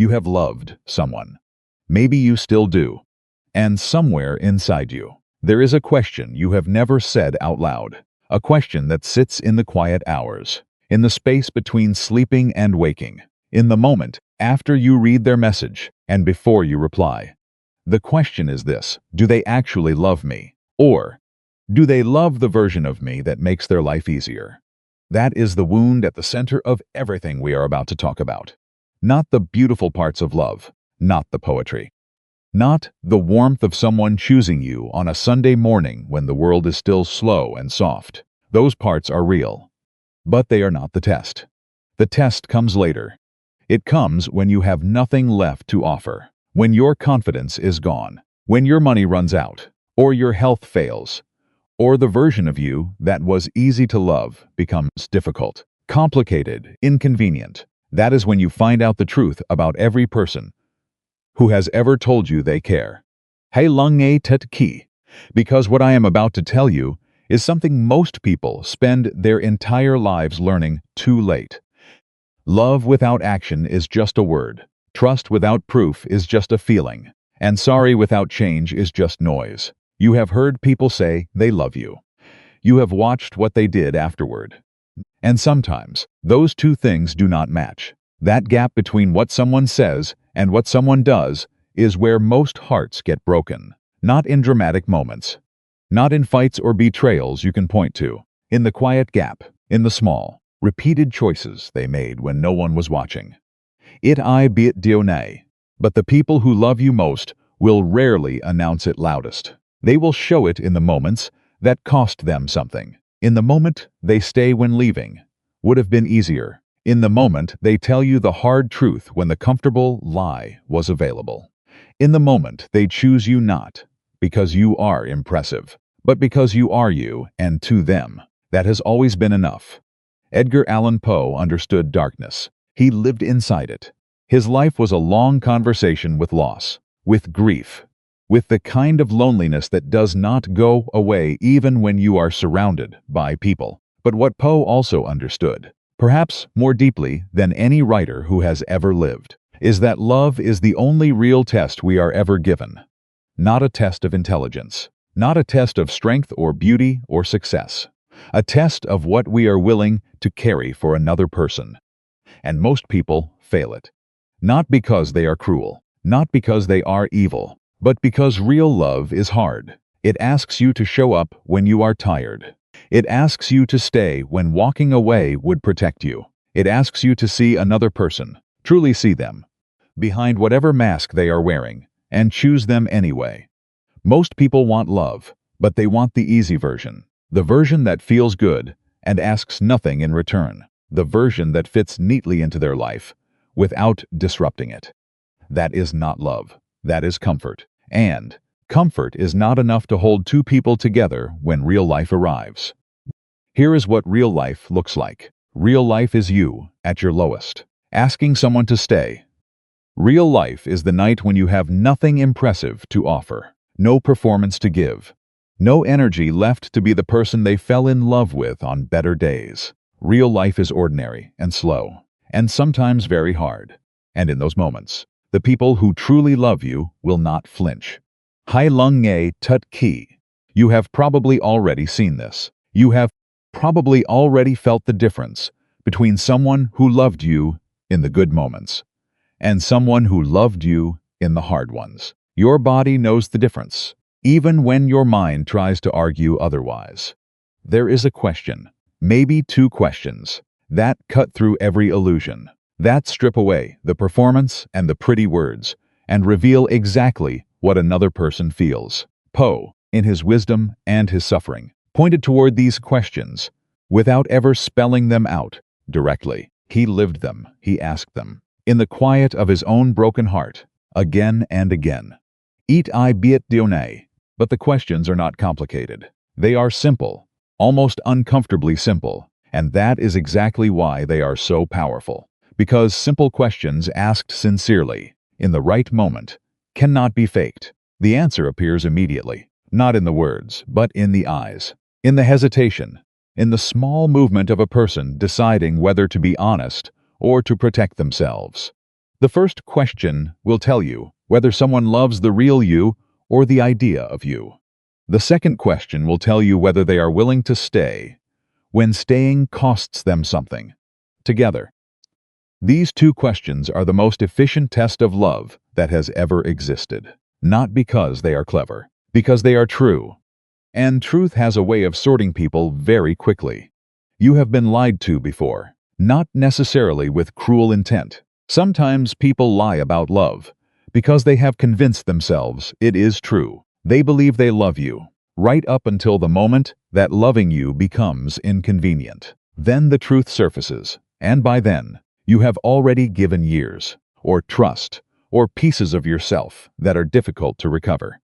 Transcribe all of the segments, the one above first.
You have loved someone. Maybe you still do. And somewhere inside you, there is a question you have never said out loud. A question that sits in the quiet hours, in the space between sleeping and waking, in the moment after you read their message and before you reply. The question is this: do they actually love me? Or do they love the version of me that makes their life easier? That is the wound at the center of everything we are about to talk about. Not the beautiful parts of love, not the poetry. Not the warmth of someone choosing you on a Sunday morning when the world is still slow and soft. Those parts are real. But they are not the test. The test comes later. It comes when you have nothing left to offer, when your confidence is gone, when your money runs out, or your health fails, or the version of you that was easy to love becomes difficult, complicated, inconvenient. That is when you find out the truth about every person who has ever told you they care. Hai lung e tet ki. Because what I am about to tell you is something most people spend their entire lives learning too late. Love without action is just a word. Trust without proof is just a feeling. And sorry without change is just noise. You have heard people say they love you. You have watched what they did afterward. And sometimes those two things do not match. That gap between what someone says and what someone does is where most hearts get broken. Not in dramatic moments. Not in fights or betrayals you can point to. In the quiet gap. In the small, repeated choices they made when no one was watching. It I be it dionay. But the people who love you most will rarely announce it loudest. They will show it in the moments that cost them something. In the moment they stay when leaving would have been easier. In the moment they tell you the hard truth when the comfortable lie was available. In the moment they choose you not because you are impressive, but because you are you, and to them, that has always been enough. Edgar Allan Poe understood darkness. He lived inside it. His life was a long conversation with loss, with grief, with the kind of loneliness that does not go away even when you are surrounded by people. But what Poe also understood, perhaps more deeply than any writer who has ever lived, is that love is the only real test we are ever given. Not a test of intelligence, not a test of strength or beauty or success, a test of what we are willing to carry for another person. And most people fail it. Not because they are cruel, not because they are evil, but because real love is hard. It asks you to show up when you are tired. It asks you to stay when walking away would protect you. It asks you to see another person, truly see them, behind whatever mask they are wearing, and choose them anyway. Most people want love, but they want the easy version. The version that feels good and asks nothing in return. The version that fits neatly into their life without disrupting it. That is not love. That is comfort. And comfort is not enough to hold two people together when real life arrives. Here is what real life looks like. Real life is you at your lowest, asking someone to stay. Real life is the night when you have nothing impressive to offer, no performance to give, no energy left to be the person they fell in love with on better days. Real life is ordinary and slow, and sometimes very hard. And in those moments, the people who truly love you will not flinch. Hai lung e tut ki. You have probably already seen this. You have probably already felt the difference between someone who loved you in the good moments and someone who loved you in the hard ones. Your body knows the difference, even when your mind tries to argue otherwise. There is a question, maybe two questions, that cut through every illusion, that strip away the performance and the pretty words, and reveal exactly what another person feels. Poe, in his wisdom and his suffering, pointed toward these questions without ever spelling them out directly. He lived them, he asked them, in the quiet of his own broken heart, again and again. Eat I be it dionay. But the questions are not complicated. They are simple, almost uncomfortably simple, and that is exactly why they are so powerful. Because simple questions asked sincerely, in the right moment, cannot be faked. The answer appears immediately, not in the words, but in the eyes, in the hesitation, in the small movement of a person deciding whether to be honest or to protect themselves. The first question will tell you whether someone loves the real you or the idea of you. The second question will tell you whether they are willing to stay when staying costs them something. Together, these two questions are the most efficient test of love that has ever existed. Not because they are clever, because they are true. And truth has a way of sorting people very quickly. You have been lied to before, not necessarily with cruel intent. Sometimes people lie about love because they have convinced themselves it is true. They believe they love you, right up until the moment that loving you becomes inconvenient. Then the truth surfaces, and by then, you have already given years, or trust, or pieces of yourself that are difficult to recover.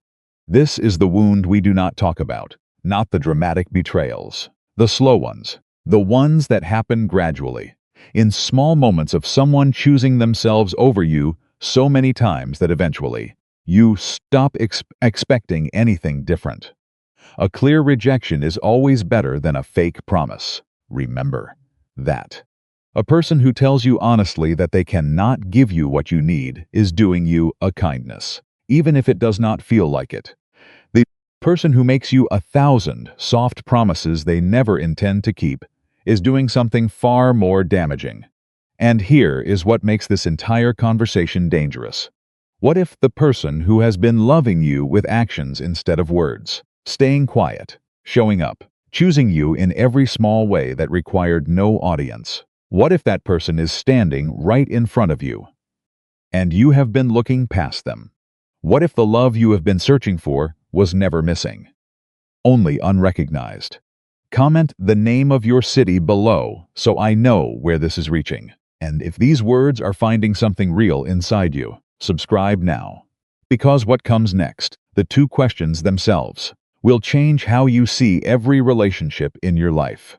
This is the wound we do not talk about, not the dramatic betrayals, the slow ones, the ones that happen gradually, in small moments of someone choosing themselves over you so many times that eventually, you stop expecting anything different. A clear rejection is always better than a fake promise. Remember that. A person who tells you honestly that they cannot give you what you need is doing you a kindness, even if it does not feel like it. The person who makes you 1,000 soft promises they never intend to keep is doing something far more damaging. And here is what makes this entire conversation dangerous. What if the person who has been loving you with actions instead of words, staying quiet, showing up, choosing you in every small way that required no audience? What if that person is standing right in front of you, and you have been looking past them? What if the love you have been searching for was never missing, only unrecognized? Comment the name of your city below so I know where this is reaching. And if these words are finding something real inside you, subscribe now. Because what comes next, the two questions themselves, will change how you see every relationship in your life.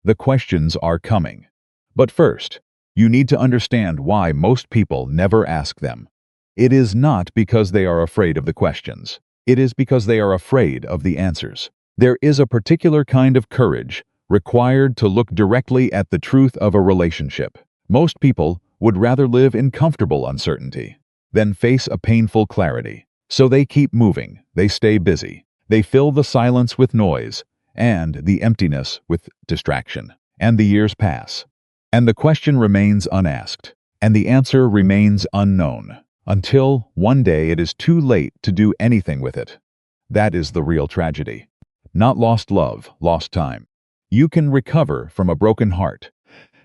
The questions are coming. But first, you need to understand why most people never ask them. It is not because they are afraid of the questions. It is because they are afraid of the answers. There is a particular kind of courage required to look directly at the truth of a relationship. Most people would rather live in comfortable uncertainty than face a painful clarity. So they keep moving, they stay busy, they fill the silence with noise, and the emptiness with distraction. And the years pass. And the question remains unasked, and the answer remains unknown, until one day it is too late to do anything with it. That is the real tragedy. Not lost love, lost time. You can recover from a broken heart.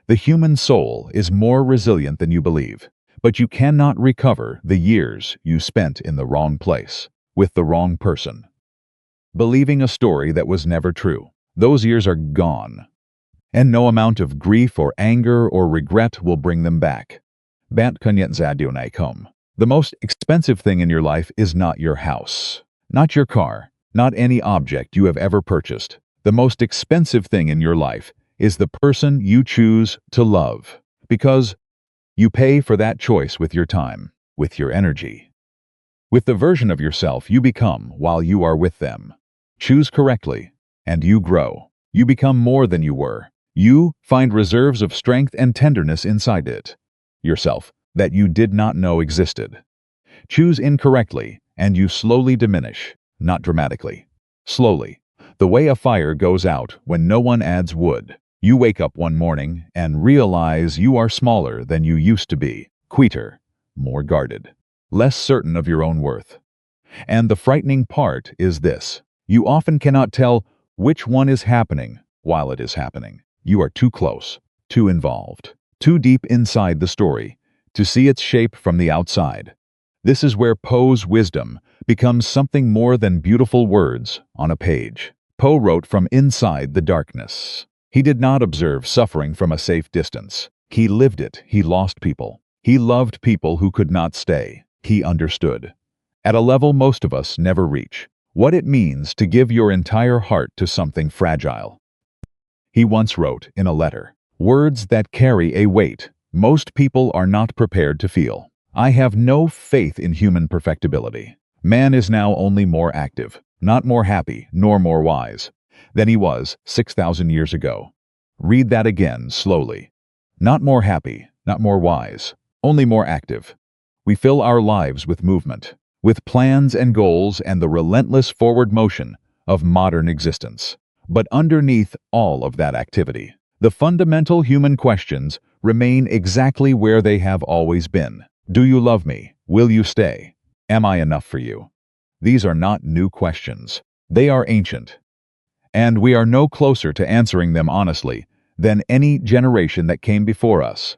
The human soul is more resilient than you believe, but you cannot recover the years you spent in the wrong place, with the wrong person, believing a story that was never true. Those years are gone. And no amount of grief or anger or regret will bring them back. Bant kanyet zadionay home. The most expensive thing in your life is not your house, not your car, not any object you have ever purchased. The most expensive thing in your life is the person you choose to love, because you pay for that choice with your time, with your energy, with the version of yourself you become while you are with them. Choose correctly, and you grow. You become more than you were. You find reserves of strength and tenderness inside yourself that you did not know existed. Choose incorrectly, and you slowly diminish, not dramatically. Slowly, the way a fire goes out when no one adds wood. You wake up one morning and realize you are smaller than you used to be, quieter, more guarded, less certain of your own worth. And the frightening part is this: you often cannot tell which one is happening while it is happening. You are too close, too involved, too deep inside the story to see its shape from the outside. This is where Poe's wisdom becomes something more than beautiful words on a page. Poe wrote from inside the darkness. He did not observe suffering from a safe distance. He lived it. He lost people. He loved people who could not stay. He understood, at a level most of us never reach, what it means to give your entire heart to something fragile. He once wrote in a letter, "Words that carry a weight most people are not prepared to feel. I have no faith in human perfectibility. Man is now only more active, not more happy, nor more wise, than he was 6,000 years ago." Read that again slowly. Not more happy, not more wise, only more active. We fill our lives with movement, with plans and goals and the relentless forward motion of modern existence. But underneath all of that activity, the fundamental human questions remain exactly where they have always been. Do you love me? Will you stay? Am I enough for you? These are not new questions. They are ancient. And we are no closer to answering them honestly than any generation that came before us.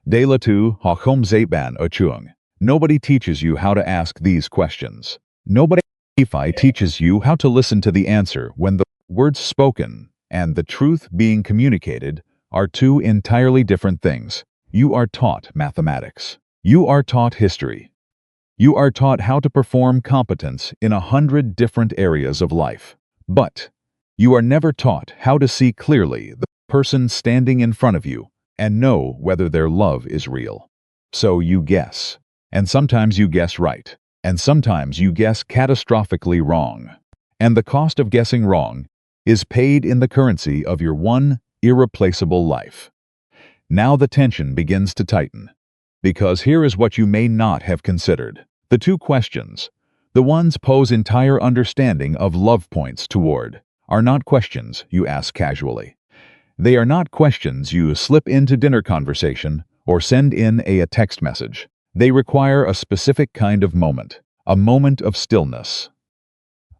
De la tu ha khom zeban ochung. Nobody teaches you how to ask these questions. Nobody teaches you how to listen to the answer when the words spoken and the truth being communicated are two entirely different things. You are taught mathematics. You are taught history. You are taught how to perform competence in 100 different areas of life. But you are never taught how to see clearly the person standing in front of you and know whether their love is real. So you guess. And sometimes you guess right. And sometimes you guess catastrophically wrong. And the cost of guessing wrong is paid in the currency of your one irreplaceable life. Now the tension begins to tighten. Because here is what you may not have considered. The two questions, the ones Poe's entire understanding of love points toward, are not questions you ask casually. They are not questions you slip into dinner conversation or send in a text message. They require a specific kind of moment, a moment of stillness.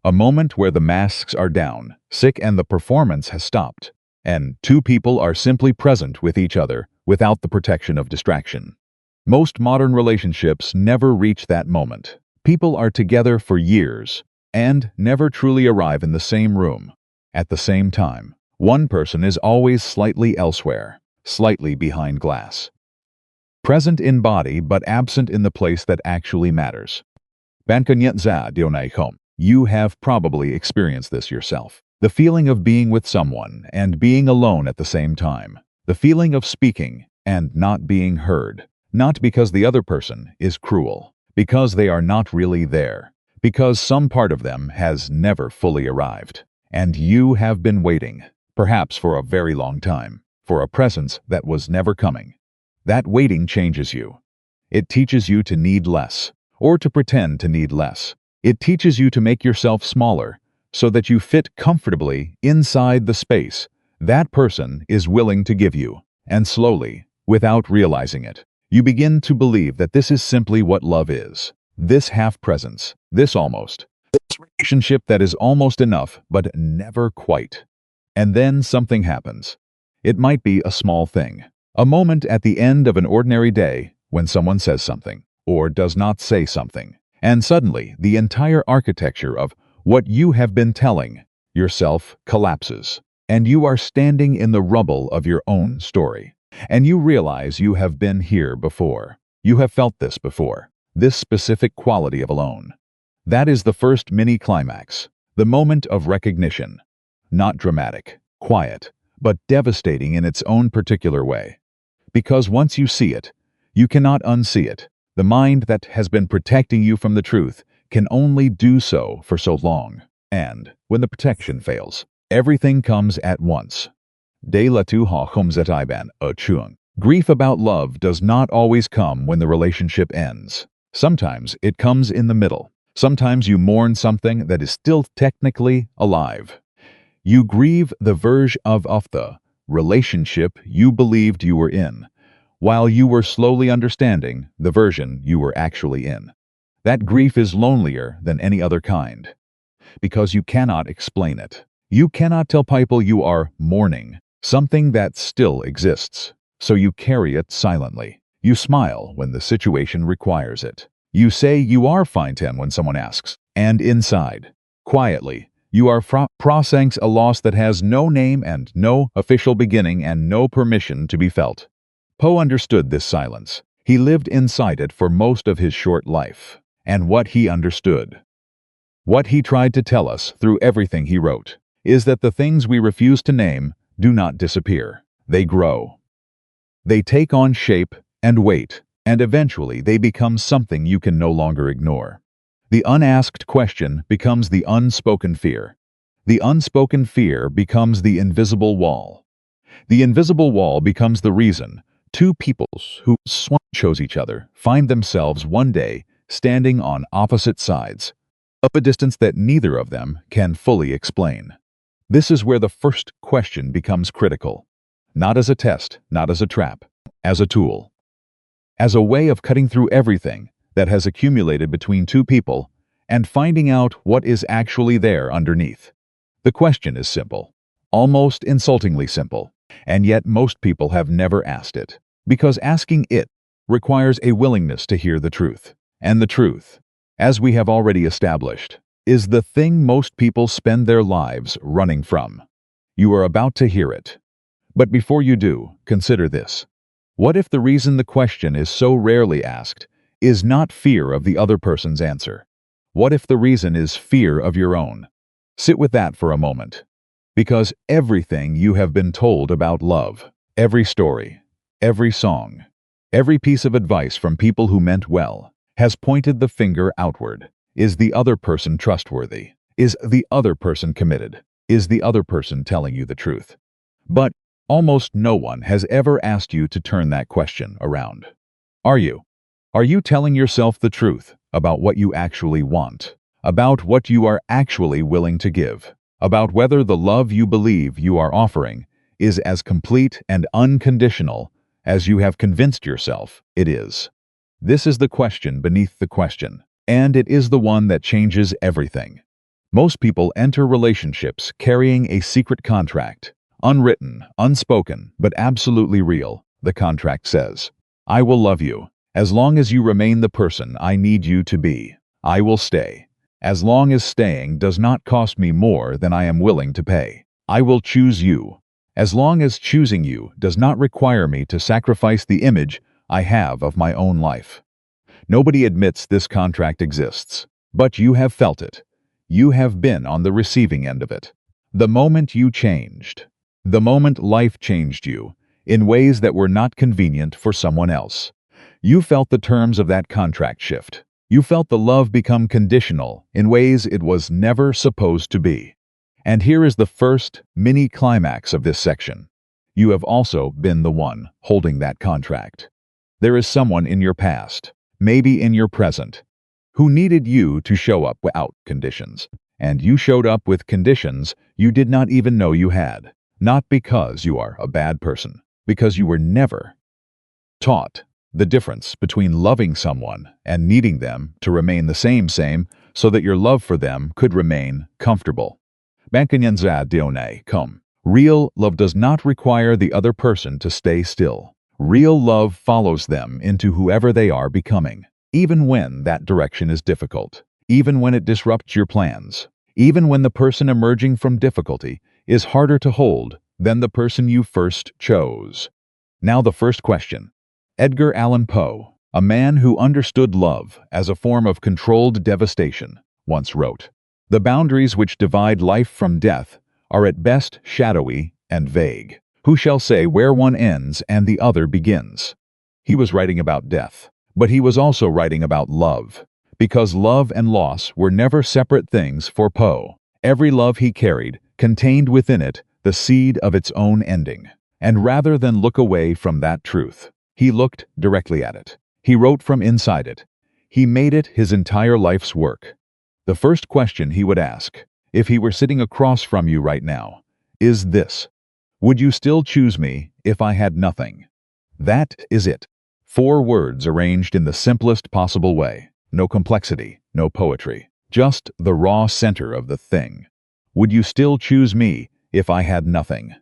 A moment where the masks are down, sick and the performance has stopped, and two people are simply present with each other without the protection of distraction. Most modern relationships never reach that moment. People are together for years and never truly arrive in the same room at the same time. One person is always slightly elsewhere, slightly behind glass. Present in body but absent in the place that actually matters. You have probably experienced this yourself. The feeling of being with someone and being alone at the same time. The feeling of speaking and not being heard. Not because the other person is cruel, because they are not really there, because some part of them has never fully arrived. And you have been waiting, perhaps for a very long time, for a presence that was never coming. That waiting changes you. It teaches you to need less, or to pretend to need less. It teaches you to make yourself smaller, so that you fit comfortably inside the space that person is willing to give you. And slowly, without realizing it, you begin to believe that this is simply what love is. This half-presence, this relationship that is almost enough, but never quite. And then something happens. It might be a small thing. A moment at the end of an ordinary day when someone says something, or does not say something. And suddenly, the entire architecture of what you have been telling yourself collapses. And you are standing in the rubble of your own story. And you realize you have been here before. You have felt this before. This specific quality of alone. That is the first mini-climax. The moment of recognition. Not dramatic, quiet, but devastating in its own particular way. Because once you see it, you cannot unsee it. The mind that has been protecting you from the truth can only do so for so long. And when the protection fails, everything comes at once. De la tu ha khom zetaiban ochung. Grief about love does not always come when the relationship ends. Sometimes it comes in the middle. Sometimes you mourn something that is still technically alive. You grieve the verge of the relationship you believed you were in, while you were slowly understanding the version you were actually in. That grief is lonelier than any other kind, because you cannot explain it. You cannot tell people you are mourning something that still exists, so you carry it silently. You smile when the situation requires it. You say you are fine when someone asks, and inside, quietly, you are processing a loss that has no name and no official beginning and no permission to be felt. Poe understood this silence. He lived inside it for most of his short life. And what he understood, what he tried to tell us through everything he wrote, is that the things we refuse to name do not disappear. They grow. They take on shape and weight, and eventually they become something you can no longer ignore. The unasked question becomes the unspoken fear. The unspoken fear becomes the invisible wall. The invisible wall becomes the reason Two peoples who chose each other find themselves one day standing on opposite sides, of a distance that neither of them can fully explain. This is where the first question becomes critical. Not as a test, not as a trap, as a tool. As a way of cutting through everything that has accumulated between two people and finding out what is actually there underneath. The question is simple, almost insultingly simple, and yet most people have never asked it, because asking it requires a willingness to hear the truth. And the truth, as we have already established, is the thing most people spend their lives running from. You are about to hear it. But before you do, consider this. What if the reason the question is so rarely asked is not fear of the other person's answer? What if the reason is fear of your own? Sit with that for a moment. Because everything you have been told about love, every story, every song, every piece of advice from people who meant well, has pointed the finger outward. Is the other person trustworthy? Is the other person committed? Is the other person telling you the truth? But almost no one has ever asked you to turn that question around. Are you? Are you telling yourself the truth about what you actually want? About what you are actually willing to give? About whether the love you believe you are offering is as complete and unconditional as you have convinced yourself it is? This is the question beneath the question, and it is the one that changes everything. Most people enter relationships carrying a secret contract. Unwritten, unspoken, but absolutely real. The contract says, I will love you. As long as you remain the person I need you to be, I will stay. As long as staying does not cost me more than I am willing to pay, I will choose you. As long as choosing you does not require me to sacrifice the image I have of my own life. Nobody admits this contract exists, but you have felt it. You have been on the receiving end of it. The moment you changed, the moment life changed you in ways that were not convenient for someone else, you felt the terms of that contract shift. You felt the love become conditional in ways it was never supposed to be. And here is the first mini climax of this section. You have also been the one holding that contract. There is someone in your past, maybe in your present, who needed you to show up without conditions. And you showed up with conditions you did not even know you had. Not because you are a bad person, because you were never taught the difference between loving someone and needing them to remain the same so that your love for them could remain comfortable. Real love does not require the other person to stay still. Real love follows them into whoever they are becoming, even when that direction is difficult, even when it disrupts your plans, even when the person emerging from difficulty is harder to hold than the person you first chose. Now the first question. Edgar Allan Poe, a man who understood love as a form of controlled devastation, once wrote, "The boundaries which divide life from death are at best shadowy and vague. Who shall say where one ends and the other begins?" He was writing about death, but he was also writing about love, because love and loss were never separate things for Poe. Every love he carried contained within it the seed of its own ending. And rather than look away from that truth, he looked directly at it. He wrote from inside it. He made it his entire life's work. The first question he would ask, if he were sitting across from you right now, is this: would you still choose me if I had nothing? That is it. 4 words arranged in the simplest possible way. No complexity, no poetry. Just the raw center of the thing. Would you still choose me if I had nothing?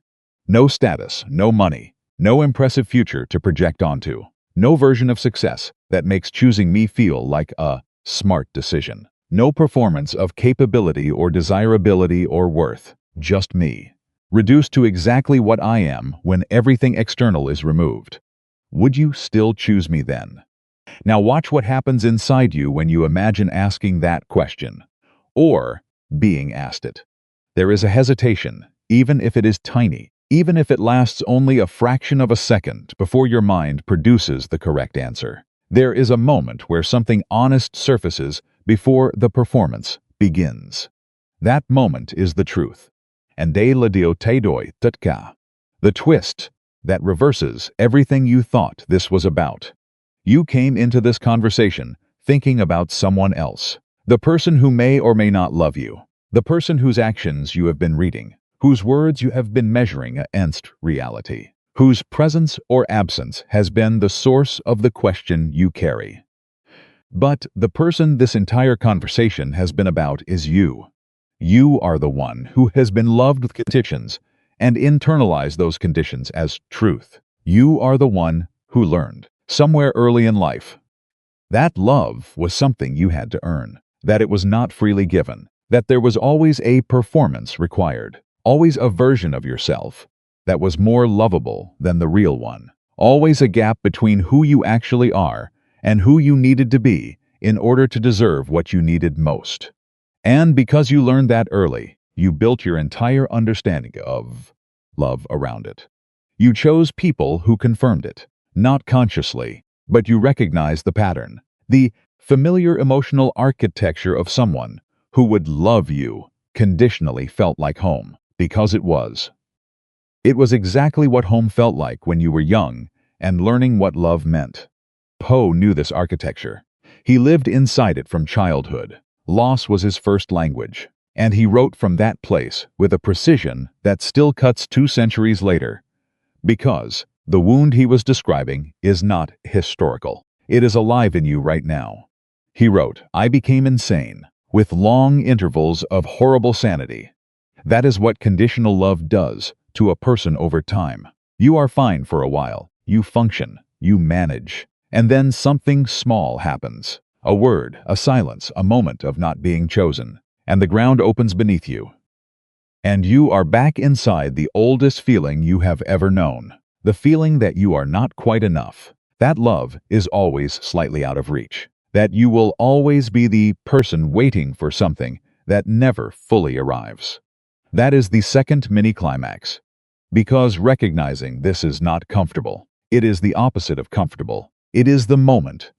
No status, no money, no impressive future to project onto. No version of success that makes choosing me feel like a smart decision. No performance of capability or desirability or worth. Just me. Reduced to exactly what I am when everything external is removed. Would you still choose me then? Now watch what happens inside you when you imagine asking that question, or being asked it. There is a hesitation, even if it is tiny, even if it lasts only a fraction of a second before your mind produces the correct answer. There is a moment where something honest surfaces before the performance begins. That moment is the truth. And de la dio te doi tutka. The twist, that reverses everything you thought this was about. You came into this conversation thinking about someone else, the person who may or may not love you, the person whose actions you have been reading, whose words you have been measuring against reality, whose presence or absence has been the source of the question you carry. But the person this entire conversation has been about is you. You are the one who has been loved with conditions and internalized those conditions as truth. You are the one who learned, somewhere early in life, that love was something you had to earn, that it was not freely given, that there was always a performance required, always a version of yourself that was more lovable than the real one, always a gap between who you actually are and who you needed to be in order to deserve what you needed most. And because you learned that early, you built your entire understanding of love around it. You chose people who confirmed it, not consciously, but you recognized the pattern, the familiar emotional architecture of someone who would love you conditionally felt like home, because it was. It was exactly what home felt like when you were young and learning what love meant. Poe knew this architecture. He lived inside it from childhood. Loss was his first language, and he wrote from that place with a precision that still cuts 2 centuries later. Because the wound he was describing is not historical. It is alive in you right now. He wrote, "I became insane, with long intervals of horrible sanity. That is what conditional love does to a person over time. You are fine for a while, you function, you manage, and then something small happens. A word, a silence, a moment of not being chosen, and the ground opens beneath you. And you are back inside the oldest feeling you have ever known, the feeling that you are not quite enough, that love is always slightly out of reach, that you will always be the person waiting for something that never fully arrives. That is the second mini-climax. Because recognizing this is not comfortable, it is the opposite of comfortable. It is the moment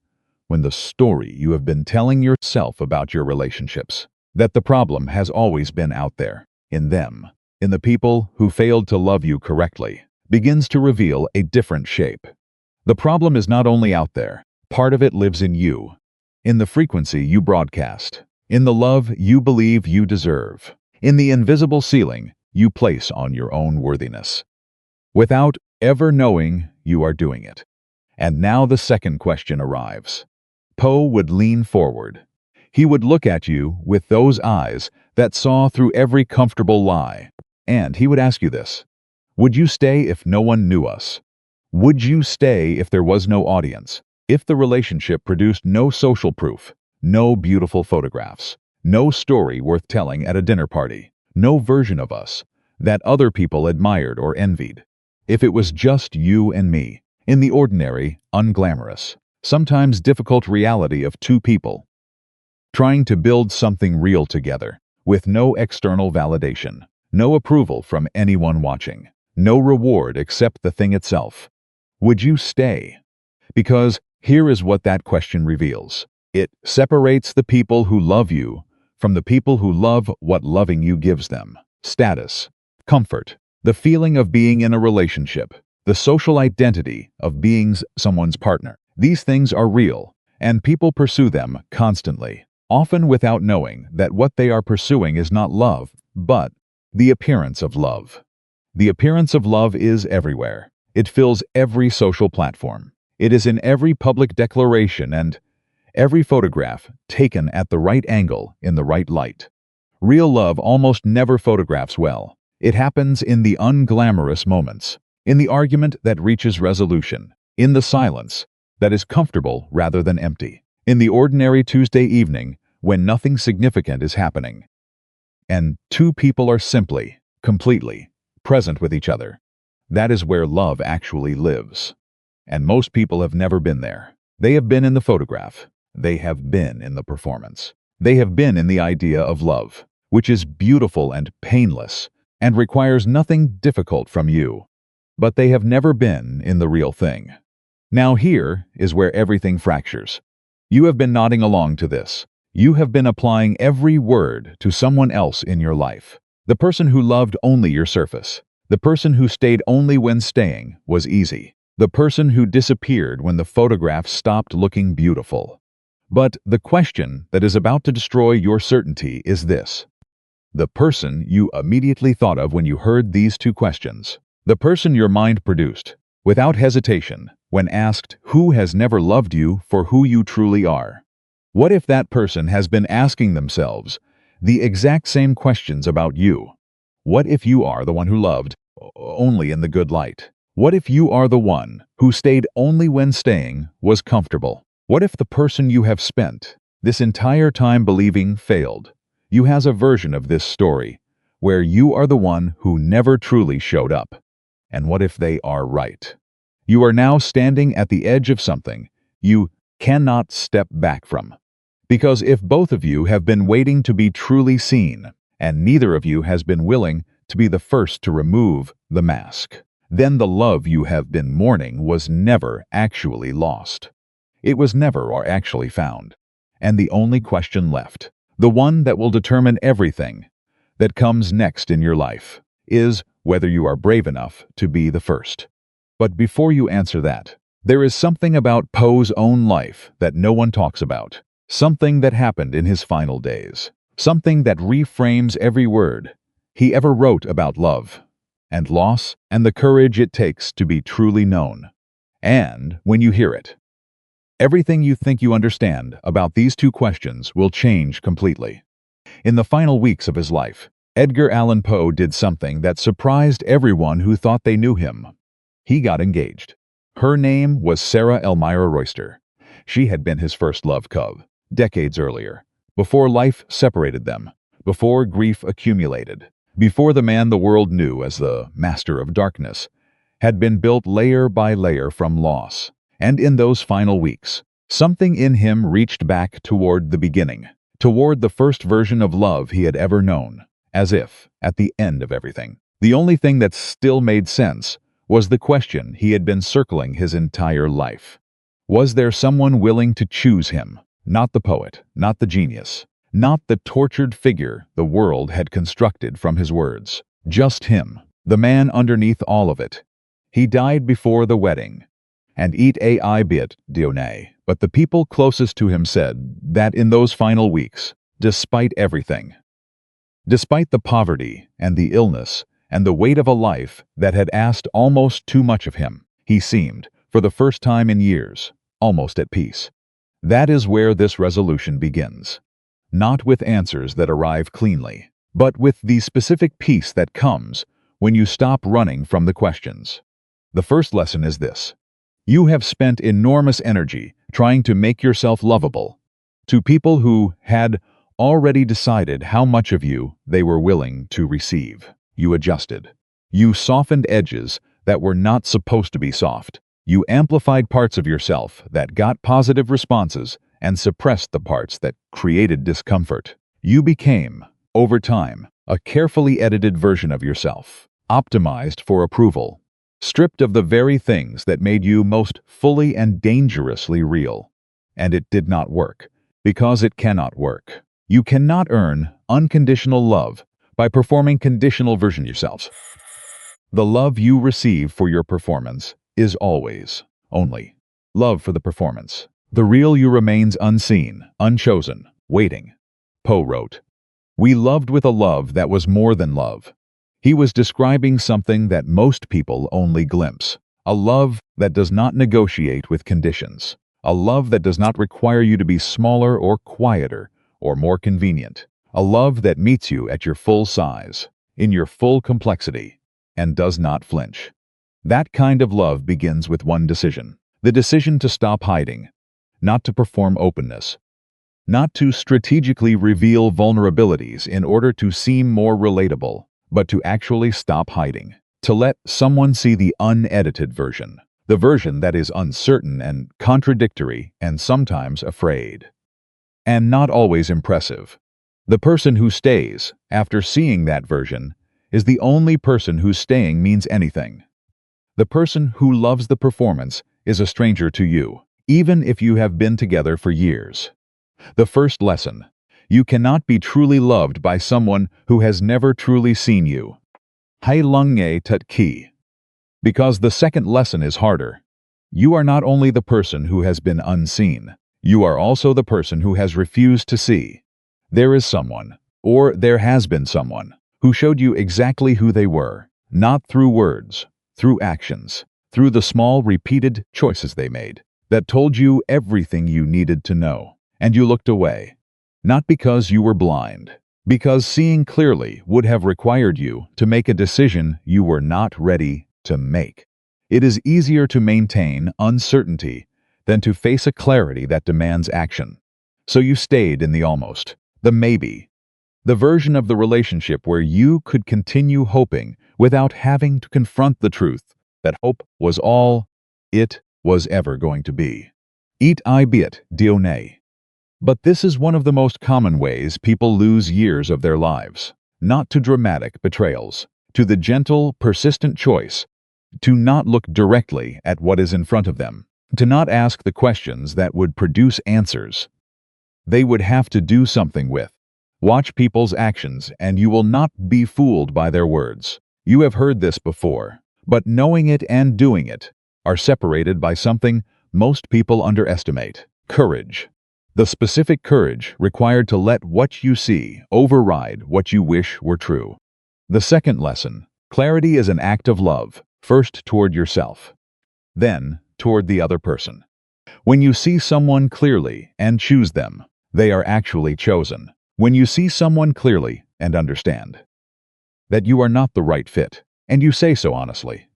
when the story you have been telling yourself about your relationships, that the problem has always been out there, in them, in the people who failed to love you correctly, begins to reveal a different shape. The problem is not only out there, part of it lives in you, in the frequency you broadcast, in the love you believe you deserve, in the invisible ceiling you place on your own worthiness, without ever knowing you are doing it. And now the second question arrives. Poe would lean forward. He would look at you with those eyes that saw through every comfortable lie, and he would ask you this: would you stay if no one knew us? Would you stay if there was no audience? If the relationship produced no social proof, no beautiful photographs, no story worth telling at a dinner party, no version of us that other people admired or envied? If it was just you and me, in the ordinary, unglamorous, sometimes difficult reality of 2 people, trying to build something real together, with no external validation, no approval from anyone watching, no reward except the thing itself, would you stay? Because here is what that question reveals. It separates the people who love you from the people who love what loving you gives them: status, comfort, the feeling of being in a relationship, the social identity of being someone's partner. These things are real, and people pursue them constantly, often without knowing that what they are pursuing is not love, but the appearance of love. The appearance of love is everywhere. It fills every social platform. It is in every public declaration and every photograph taken at the right angle in the right light. Real love almost never photographs well. It happens in the unglamorous moments, in the argument that reaches resolution, in the silence that is comfortable rather than empty, in the ordinary Tuesday evening when nothing significant is happening, and 2 people are simply, completely present with each other. That is where love actually lives. And most people have never been there. They have been in the photograph. They have been in the performance. They have been in the idea of love, which is beautiful and painless and requires nothing difficult from you. But they have never been in the real thing. Now here is where everything fractures. You have been nodding along to this. You have been applying every word to someone else in your life. The person who loved only your surface. The person who stayed only when staying was easy. The person who disappeared when the photograph stopped looking beautiful. But the question that is about to destroy your certainty is this. The person you immediately thought of when you heard these two questions. The person your mind produced, without hesitation, when asked who has never loved you for who you truly are. What if that person has been asking themselves the exact same questions about you? What if you are the one who loved only in the good light? What if you are the one who stayed only when staying was comfortable? What if the person you have spent this entire time believing failed? You has a version of this story where you are the one who never truly showed up. And what if they are right? You are now standing at the edge of something you cannot step back from. Because if both of you have been waiting to be truly seen, and neither of you has been willing to be the first to remove the mask, then the love you have been mourning was never actually lost. It was never or actually found. And the only question left, the one that will determine everything that comes next in your life, is whether you are brave enough to be the first. But before you answer that, there is something about Poe's own life that no one talks about. Something that happened in his final days. Something that reframes every word he ever wrote about love and loss and the courage it takes to be truly known. And when you hear it, everything you think you understand about these two questions will change completely. In the final weeks of his life, Edgar Allan Poe did something that surprised everyone who thought they knew him. He got engaged. Her name was Sarah Elmira Royster. She had been his first love cove, decades earlier, before life separated them, before grief accumulated, before the man the world knew as the Master of Darkness had been built layer by layer from loss. And in those final weeks, something in him reached back toward the beginning, toward the first version of love he had ever known, as if, at the end of everything, the only thing that still made sense was the question he had been circling his entire life. Was there someone willing to choose him? Not the poet, not the genius, not the tortured figure the world had constructed from his words. Just him, the man underneath all of it. He died before the wedding, and eat ai bit Dionne, but the people closest to him said that in those final weeks, despite everything, despite the poverty and the illness and the weight of a life that had asked almost too much of him, he seemed, for the first time in years, almost at peace. That is where this resolution begins. Not with answers that arrive cleanly, but with the specific peace that comes when you stop running from the questions. The first lesson is this. You have spent enormous energy trying to make yourself lovable to people who had already decided how much of you they were willing to receive. You adjusted. You softened edges that were not supposed to be soft. You amplified parts of yourself that got positive responses and suppressed the parts that created discomfort. You became, over time, a carefully edited version of yourself, optimized for approval, stripped of the very things that made you most fully and dangerously real. And it did not work, because it cannot work. You cannot earn unconditional love by performing conditional version yourselves. The love you receive for your performance is always, only, love for the performance. The real you remains unseen, unchosen, waiting. Poe wrote, "We loved with a love that was more than love." He was describing something that most people only glimpse, a love that does not negotiate with conditions, a love that does not require you to be smaller or quieter or more convenient, a love that meets you at your full size, in your full complexity, and does not flinch. That kind of love begins with one decision, the decision to stop hiding, not to perform openness, not to strategically reveal vulnerabilities in order to seem more relatable, but to actually stop hiding, to let someone see the unedited version, the version that is uncertain and contradictory and sometimes afraid. And not always impressive. The person who stays, after seeing that version, is the only person whose staying means anything. The person who loves the performance is a stranger to you, even if you have been together for years. The first lesson: you cannot be truly loved by someone who has never truly seen you. Hai lung nge tut ki. Because the second lesson is harder. You are not only the person who has been unseen, you are also the person who has refused to see. There is someone, or there has been someone, who showed you exactly who they were, not through words, through actions, through the small repeated choices they made, that told you everything you needed to know, and you looked away. Not because you were blind, because seeing clearly would have required you to make a decision you were not ready to make. It is easier to maintain uncertainty than to face a clarity that demands action. So you stayed in the almost, the maybe, the version of the relationship where you could continue hoping without having to confront the truth that hope was all it was ever going to be. Eat I bit dionay. But this is one of the most common ways people lose years of their lives, not to dramatic betrayals, to the gentle, persistent choice to not look directly at what is in front of them, to not ask the questions that would produce answers they would have to do something with. Watch people's actions and you will not be fooled by their words. You have heard this before, but knowing it and doing it are separated by something most people underestimate: courage. The specific courage required to let what you see override what you wish were true. The second lesson: clarity is an act of love, first toward yourself, then toward the other person. When you see someone clearly and choose them, they are actually chosen. When you see someone clearly and understand that you are not the right fit, and you say so honestly,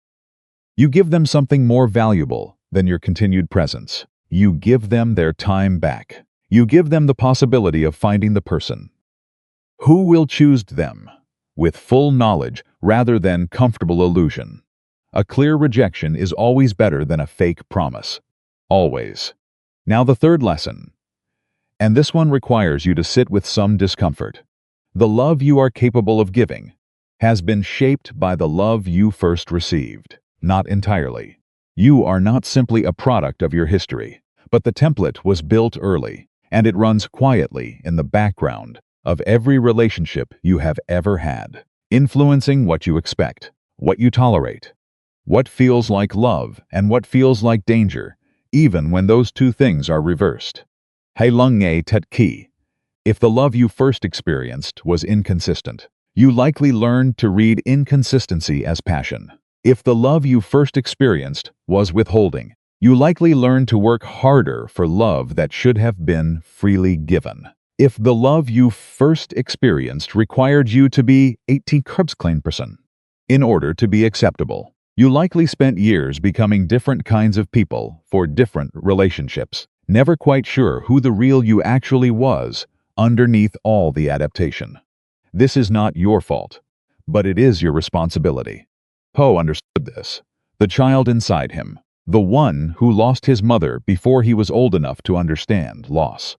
you give them something more valuable than your continued presence. You give them their time back. You give them the possibility of finding the person who will choose them with full knowledge rather than comfortable illusion. A clear rejection is always better than a fake promise. Always. Now the third lesson. And this one requires you to sit with some discomfort. The love you are capable of giving has been shaped by the love you first received, not entirely. You are not simply a product of your history, but the template was built early, and it runs quietly in the background of every relationship you have ever had, influencing what you expect, what you tolerate, what feels like love and what feels like danger, even when those two things are reversed. Hai lung nge tet ki. If the love you first experienced was inconsistent, you likely learned to read inconsistency as passion. If the love you first experienced was withholding, you likely learned to work harder for love that should have been freely given. If the love you first experienced required you to be 18 person in order to be acceptable, you likely spent years becoming different kinds of people for different relationships, never quite sure who the real you actually was underneath all the adaptation. This is not your fault, but it is your responsibility. Poe understood this. The child inside him, the one who lost his mother before he was old enough to understand loss,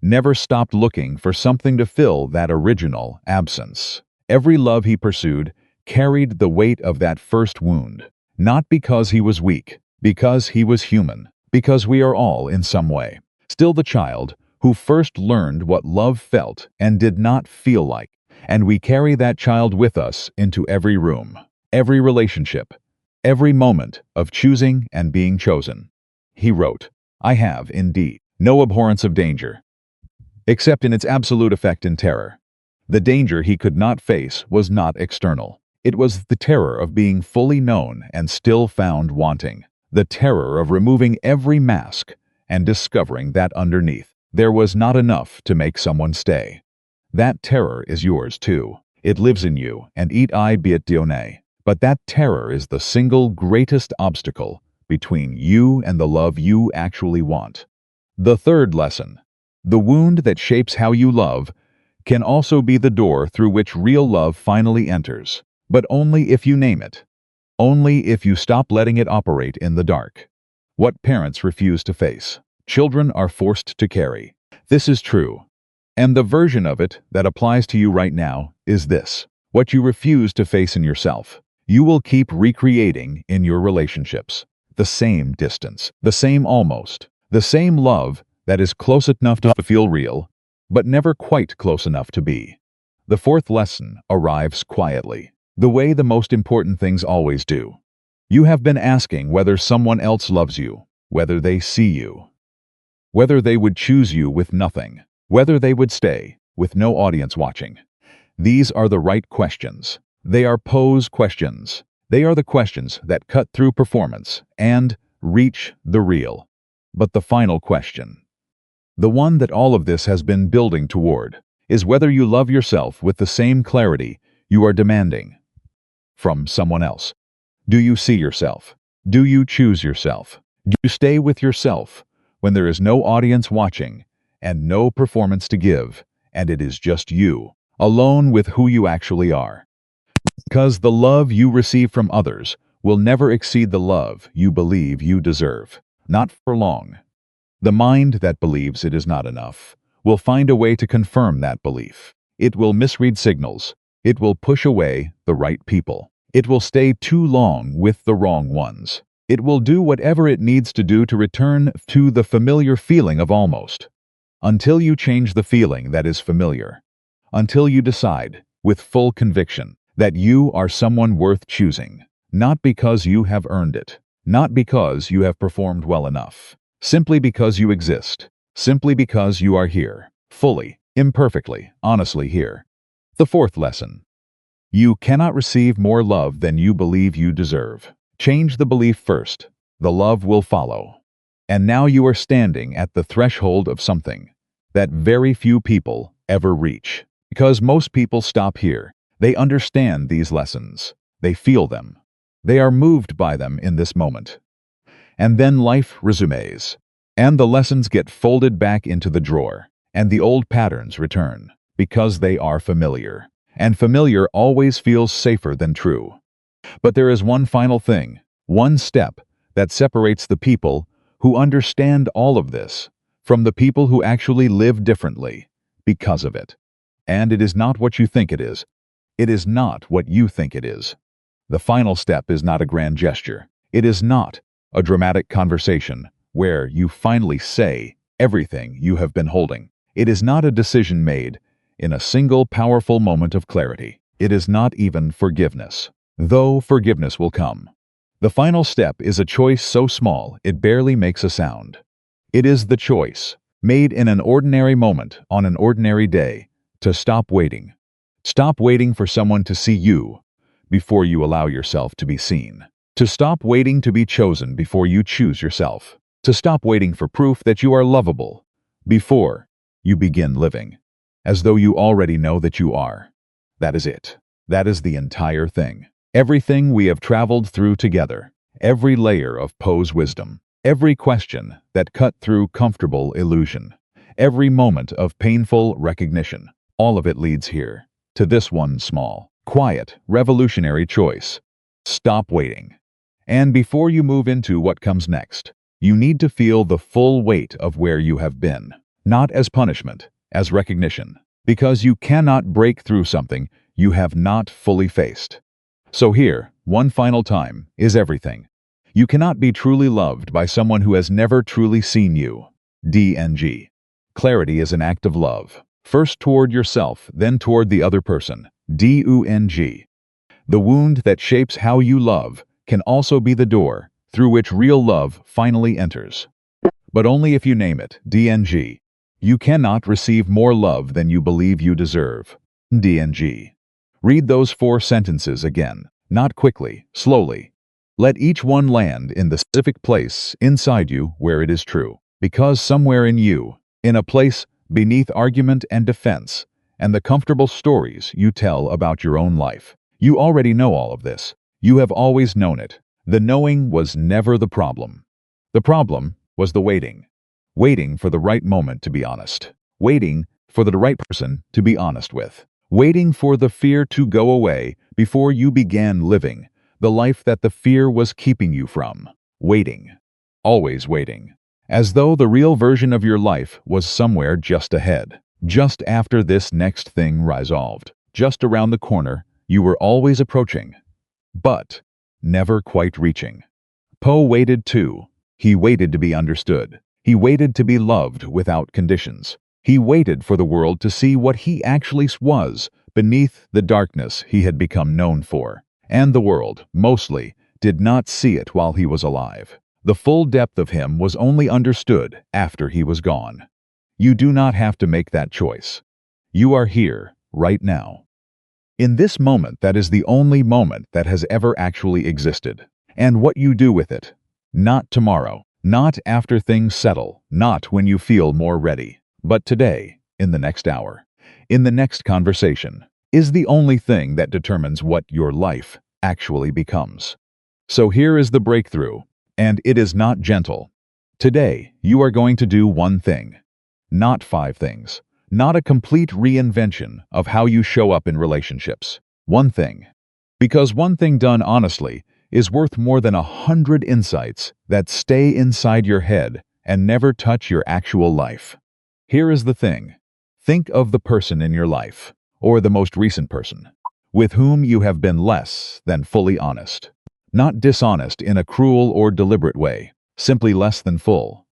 never stopped looking for something to fill that original absence. Every love he pursued carried the weight of that first wound, not because he was weak, because he was human, because we are all, in some way, still the child who first learned what love felt and did not feel like, and we carry that child with us into every room, every relationship, every moment of choosing and being chosen. He wrote, "I have, indeed, no abhorrence of danger, except in its absolute effect in terror." The danger he could not face was not external. It was the terror of being fully known and still found wanting, the terror of removing every mask and discovering that underneath there was not enough to make someone stay. That terror is yours too. It lives in you, and eat I bit dionay. But that terror is the single greatest obstacle between you and the love you actually want. The third lesson. The wound that shapes how you love can also be the door through which real love finally enters, but only if you name it. Only if you stop letting it operate in the dark. What parents refuse to face, children are forced to carry. This is true. And the version of it that applies to you right now is this. What you refuse to face in yourself, you will keep recreating in your relationships. The same distance, the same almost, the same love that is close enough to feel real, but never quite close enough to be. The fourth lesson arrives quietly. the way the most important things always do. You have been asking whether someone else loves you, whether they see you, whether they would choose you with nothing, whether they would stay with no audience watching. These are the right questions. They are Poe's questions. They are the questions that cut through performance and reach the real. But the final question, the one that all of this has been building toward, is whether you love yourself with the same clarity you are demanding from someone else. Do you see yourself? Do you choose yourself? Do you stay with yourself when there is no audience watching and no performance to give, and it is just you, alone with who you actually are? Because the love you receive from others will never exceed the love you believe you deserve. Not for long. The mind that believes it is not enough will find a way to confirm that belief. It will misread signals. It will push away the right people. It will stay too long with the wrong ones. It will do whatever it needs to do to return to the familiar feeling of almost. Until you change the feeling that is familiar. Until you decide, with full conviction, that you are someone worth choosing. Not because you have earned it. Not because you have performed well enough. Simply because you exist. Simply because you are here. Fully, imperfectly, honestly here. The fourth lesson. You cannot receive more love than you believe you deserve. Change the belief first. The love will follow. And now you are standing at the threshold of something that very few people ever reach. Because most people stop here. They understand these lessons. They feel them. They are moved by them in this moment. And then life resumes. And the lessons get folded back into the drawer. And the old patterns return. Because they are familiar. And familiar always feels safer than true. But there is one final thing, one step, that separates the people who understand all of this from the people who actually live differently because of it. And it is not what you think it is. It is not what you think it is. The final step is not a grand gesture. It is not a dramatic conversation where you finally say everything you have been holding. It is not a decision made in a single powerful moment of clarity. It is not even forgiveness, though forgiveness will come. The final step is a choice so small it barely makes a sound. It is the choice, made in an ordinary moment on an ordinary day, to stop waiting. Stop waiting for someone to see you before you allow yourself to be seen. To stop waiting to be chosen before you choose yourself. To stop waiting for proof that you are lovable before you begin living. As though you already know that you are. That is it. That is the entire thing. Everything we have traveled through together. Every layer of Poe's wisdom. Every question that cut through comfortable illusion. Every moment of painful recognition. All of it leads here. To this one small, quiet, revolutionary choice. Stop waiting. And before you move into what comes next, you need to feel the full weight of where you have been. Not as punishment, as recognition, because you cannot break through something you have not fully faced. So here, one final time, is everything. You cannot be truly loved by someone who has never truly seen you. DNG. Clarity is an act of love. First toward yourself, then toward the other person. DUNG. The wound that shapes how you love can also be the door through which real love finally enters. But only if you name it. DNG. You cannot receive more love than you believe you deserve. DNG. Read those 4 sentences again, not quickly, slowly. Let each one land in the specific place inside you where it is true. Because somewhere in you, in a place beneath argument and defense, and the comfortable stories you tell about your own life, you already know all of this. You have always known it. The knowing was never the problem. The problem was the waiting. Waiting for the right moment to be honest. Waiting for the right person to be honest with. Waiting for the fear to go away before you began living the life that the fear was keeping you from. Waiting. Always waiting. As though the real version of your life was somewhere just ahead. Just after this next thing resolved. Just around the corner you were always approaching. But never quite reaching. Poe waited too. He waited to be understood. He waited to be loved without conditions. He waited for the world to see what he actually was beneath the darkness he had become known for. And the world, mostly, did not see it while he was alive. The full depth of him was only understood after he was gone. You do not have to make that choice. You are here, right now. In this moment that is the only moment that has ever actually existed. And what you do with it. Not tomorrow, not after things settle, not when you feel more ready, but today, in the next hour, in the next conversation, is the only thing that determines what your life actually becomes. So here is the breakthrough, and it is not gentle. Today, you are going to do one thing, not 5 things. Not a complete reinvention of how you show up in relationships. One thing. Because one thing done honestly is worth more than 100 insights that stay inside your head and never touch your actual life. Here is the thing. Think of the person in your life, or the most recent person, with whom you have been less than fully honest. Not dishonest in a cruel or deliberate way, simply less than full.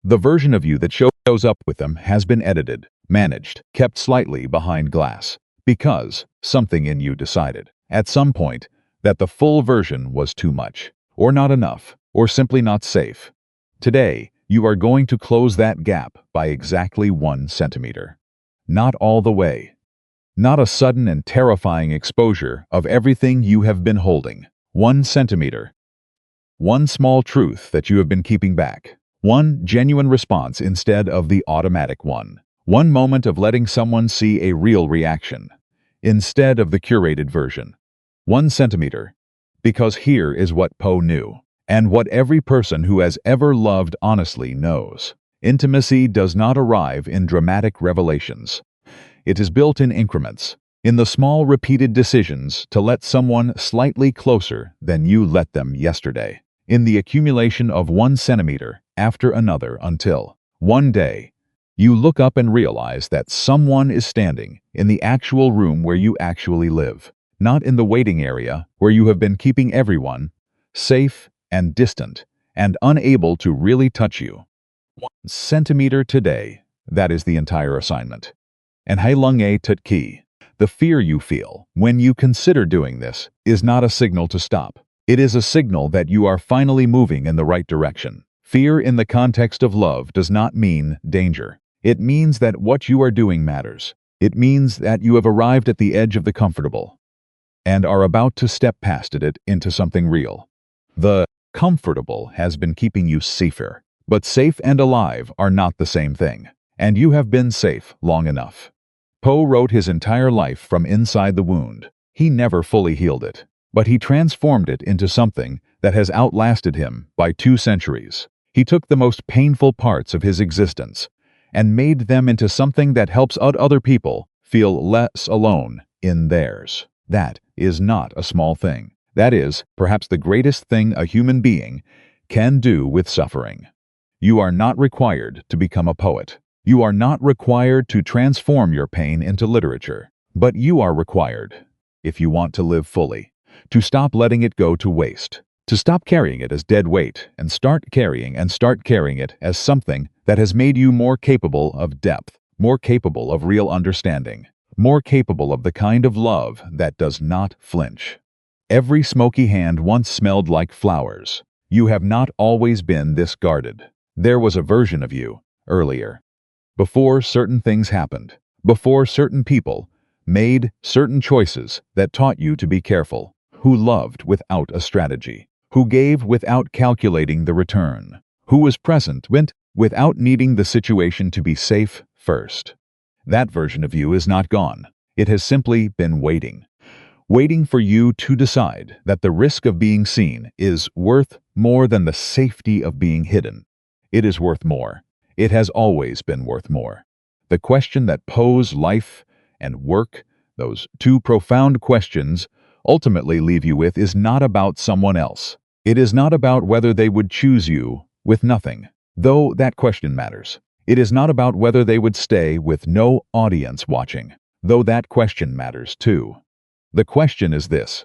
The version of you that shows up with them has been edited, managed, kept slightly behind glass, because something in you decided, at some point, that the full version was too much, or not enough, or simply not safe. Today, you are going to close that gap by exactly 1 centimeter. Not all the way. Not a sudden and terrifying exposure of everything you have been holding. 1 centimeter. One small truth that you have been keeping back. One genuine response instead of the automatic one. One moment of letting someone see a real reaction, instead of the curated version. 1 centimeter. Because here is what Poe knew, and what every person who has ever loved honestly knows. Intimacy does not arrive in dramatic revelations. It is built in increments, in the small repeated decisions to let someone slightly closer than you let them yesterday. In the accumulation of 1 centimeter after another until, one day, you look up and realize that someone is standing in the actual room where you actually live, not in the waiting area where you have been keeping everyone safe and distant and unable to really touch you. 1 centimeter today, that is the entire assignment. And Hailunge Tut Ki, the fear you feel when you consider doing this is not a signal to stop. It is a signal that you are finally moving in the right direction. Fear in the context of love does not mean danger. It means that what you are doing matters. It means that you have arrived at the edge of the comfortable and are about to step past it into something real. The comfortable has been keeping you safer, but safe and alive are not the same thing, and you have been safe long enough. Poe wrote his entire life from inside the wound. He never fully healed it, but he transformed it into something that has outlasted him by 2 centuries. He took the most painful parts of his existence and made them into something that helps other people feel less alone in theirs. That is not a small thing. That is, perhaps the greatest thing a human being can do with suffering. You are not required to become a poet. You are not required to transform your pain into literature. But you are required, if you want to live fully, to stop letting it go to waste. To stop carrying it as dead weight and start carrying it as something that has made you more capable of depth, more capable of real understanding, more capable of the kind of love that does not flinch. Every smoky hand once smelled like flowers. You have not always been this guarded. There was a version of you, earlier. Before certain things happened, before certain people made certain choices that taught you to be careful, who loved without a strategy, who gave without calculating the return, who was present without needing the situation to be safe first. That version of you is not gone. It has simply been waiting. Waiting for you to decide that the risk of being seen is worth more than the safety of being hidden. It is worth more. It has always been worth more. The question that Poe's life and work, those 2 profound questions, ultimately leave you with is not about someone else. It is not about whether they would choose you with nothing, though that question matters. It is not about whether they would stay with no audience watching, though that question matters too. The question is this: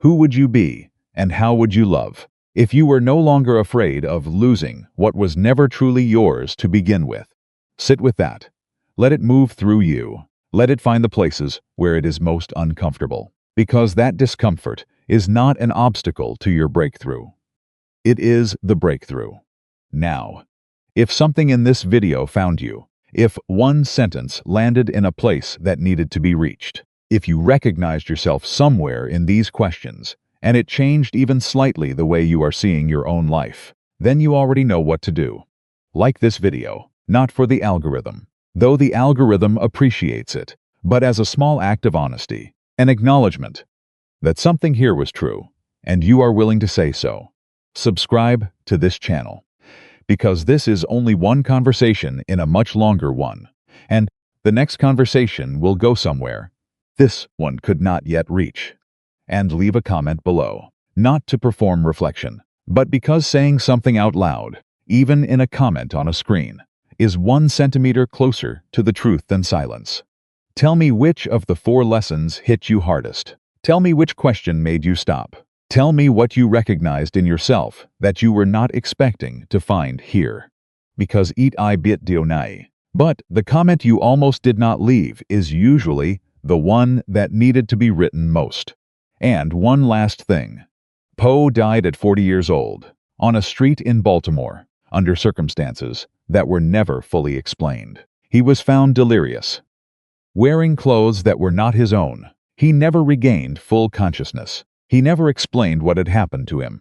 who would you be and how would you love if you were no longer afraid of losing what was never truly yours to begin with? Sit with that. Let it move through you. Let it find the places where it is most uncomfortable, because that discomfort is not an obstacle to your breakthrough. It is the breakthrough. Now, if something in this video found you, if one sentence landed in a place that needed to be reached, if you recognized yourself somewhere in these questions, and it changed even slightly the way you are seeing your own life, then you already know what to do. Like this video, not for the algorithm, though the algorithm appreciates it, but as a small act of honesty, an acknowledgement that something here was true, and you are willing to say so. Subscribe to this channel, because this is only one conversation in a much longer one, and the next conversation will go somewhere this one could not yet reach. And leave a comment below, not to perform reflection, but because saying something out loud, even in a comment on a screen, is 1 centimeter closer to the truth than silence. Tell me which of the 4 lessons hit you hardest. Tell me which question made you stop. Tell me what you recognized in yourself that you were not expecting to find here. Because eat I bit dionai. But the comment you almost did not leave is usually the one that needed to be written most. And one last thing. Poe died at 40 years old, on a street in Baltimore, under circumstances that were never fully explained. He was found delirious, wearing clothes that were not his own. He never regained full consciousness. He never explained what had happened to him.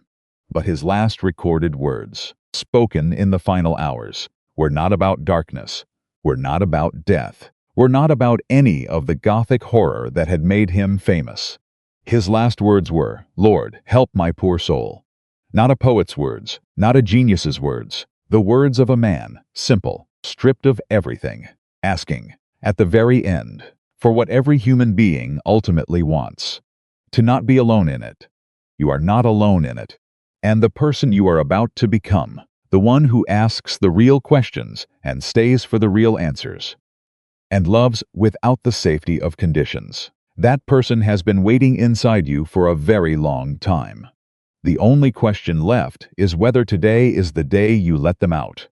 But his last recorded words, spoken in the final hours, were not about darkness, were not about death, were not about any of the Gothic horror that had made him famous. His last words were, "Lord, help my poor soul." Not a poet's words, not a genius's words, the words of a man, simple, stripped of everything, asking, at the very end, for what every human being ultimately wants. To not be alone in it. You are not alone in it. And the person you are about to become, the one who asks the real questions and stays for the real answers, and loves without the safety of conditions, that person has been waiting inside you for a very long time. The only question left is whether today is the day you let them out.